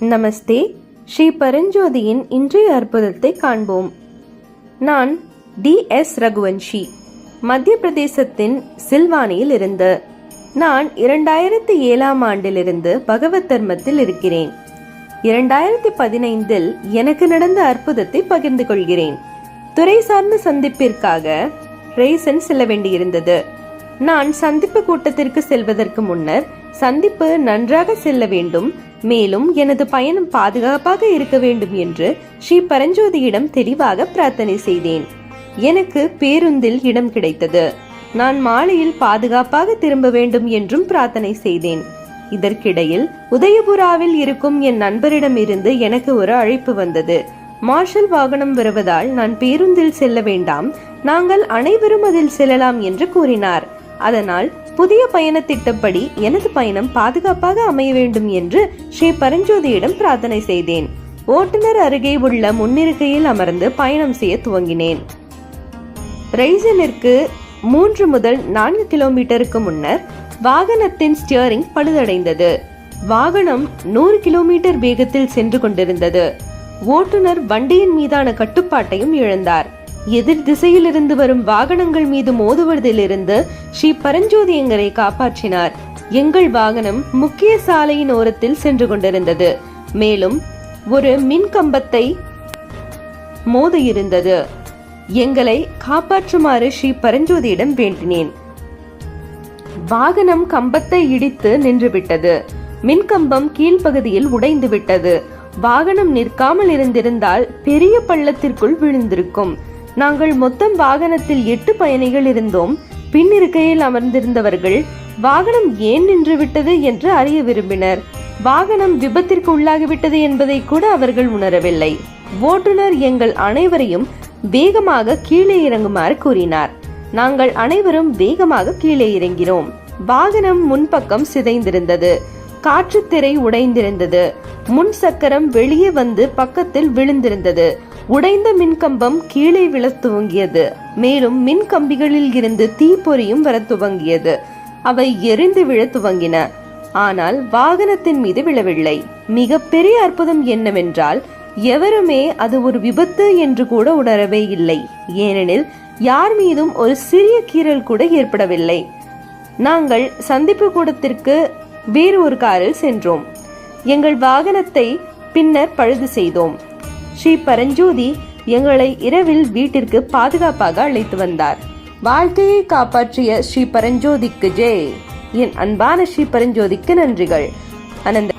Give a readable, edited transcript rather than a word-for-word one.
நமஸ்தே. ஸ்ரீ பரஞ்சோதியின் இன்றைய அற்புதத்தை காண்போம். நான் DS ரகுவன்ஷி, மத்திய பிரதேசத்தின் சில்வானியில் இருந்து. நான் 2007ஆம் ஆண்டிலிருந்து பகவத் தர்மத்தில் இருக்கிறேன். 2015இல் எனக்கு நடந்த அற்புதத்தை பகிர்ந்து கொள்கிறேன். துறை சார்ந்த சந்திப்பிற்காக ரேசன் செல்ல வேண்டியிருந்தது. நான் சந்திப்பு கூட்டத்திற்கு செல்வதற்கு முன்னர் சந்திப்பு நன்றாக செல்ல வேண்டும், மேலும் எனது பயணம் பாதுகாப்பாக இருக்க வேண்டும் என்று ஸ்ரீ பரஞ்சோதியிடம் தெளிவாக பிரார்த்தனை செய்தேன். எனக்கு பேருந்தில் இடம் கிடைத்தது. நான் மாலையில் பாதுகாப்பாக திரும்ப வேண்டும் என்றும் பிரார்த்தனை செய்தேன். இதற்கிடையில் உதயபுராவில் இருக்கும் என் நண்பரிடம் இருந்து எனக்கு ஒரு அழைப்பு வந்தது. மார்ஷல் வாகனம் வருவதால் நான் பேருந்தில் செல்ல வேண்டாம், நாங்கள் அனைவரும் அதில் செல்லலாம் என்று கூறினார். அதனால் புதிய பயண திட்டப்படி எனது பயணம் பாதுகாப்பாக அமைய வேண்டும் என்று ஸ்ரீ பரஞ்சோதியிடம் பிரார்த்தனை செய்தேன். ஓட்டுநர் அருகே உள்ள முன்னிருக்கையில் அமர்ந்து பயணம் செய்ய துவங்கினேன். ரைசனிற்கு 3 முதல் 4 கிலோமீட்டருக்கு முன்னர் வாகனத்தின் ஸ்டியரிங் பழுதடைந்தது. வாகனம் 100 கிலோமீட்டர் வேகத்தில் சென்று கொண்டிருந்தது. ஓட்டுநர் வண்டியின் மீதான கட்டுப்பாட்டையும் இழந்தார். எதிர் திசையிலிருந்து வரும் வாகனங்கள் மீது மோதுவதிலிருந்து ஸ்ரீ பரஞ்சோதி எங்களை காப்பாற்றினார். எங்கள் வாகனம் முக்கிய சாலையின் ஓரத்தில் சென்று கொண்டிருந்தது. மேலும் ஒரு மின் கம்பத்தை மோத இருந்தது. எங்களை காப்பாற்றுமாறு ஸ்ரீ பரஞ்சோதியிடம் வேண்டினேன். வாகனம் கம்பத்தை இடித்து நின்றுவிட்டது. மின்கம்பம் கீழ்ப்பகுதியில் உடைந்து விட்டது. வாகனம் நிற்காமல் இருந்திருந்தால் பெரிய பள்ளத்திற்குள் விழுந்திருக்கும். நாங்கள் மொத்தம் வாகனத்தில் 8 பயணிகள் இருந்தோம். பின்னிருக்கையில் அமர்ந்திருந்தவர்கள் வாகனம் ஏன் நின்று விட்டது என்று அறிய விரும்பினர். வாகனம் விபத்திற்கு உள்ளாகிவிட்டது என்பதை கூட அவர்கள் உணரவில்லை. ஓட்டுநர் எங்கள் அனைவரையும் வேகமாக கீழே இறங்குமாறு கூறினார். நாங்கள் அனைவரும் வேகமாக கீழே இறங்கினோம். வாகனம் முன்பக்கம் சிதைந்திருந்தது. காற்றுத்திரை உடைந்திருந்தது. முன் சக்கரம் வெளியே வந்து பக்கத்தில் விழுந்திருந்தது. உடைந்த மின்கம்பம் கீழே விழ துவங்கியது. மேலும் மின் கம்பிகளில் இருந்து தீப்பொறியும் வர துவங்கியது. அவை எரிந்து விழ துவங்கின. ஆனால் வாகனத்தின் மீது விழவில்லை. மிக பெரிய அற்புதம் என்னவென்றால், எவருமே அது ஒரு விபத்து என்று கூட உணரவே இல்லை. ஏனெனில் யார் மீதும் ஒரு சிறிய கீறல் கூட ஏற்படவில்லை. நாங்கள் சந்திப்பு கூடத்திற்கு வேறு ஒரு காரில் சென்றோம். எங்கள் வாகனத்தை பின்னர் பழுது செய்தோம். ஸ்ரீ பரஞ்சோதி எங்களை இரவில் வீட்டிற்கு பாதுகாப்பாக அழைத்து வந்தார். வாழ்க்கையை காப்பாற்றிய ஸ்ரீ பரஞ்சோதிக்கு ஜெய். என் அன்பான ஸ்ரீ பரஞ்சோதிக்கு நன்றிகள். அனந்த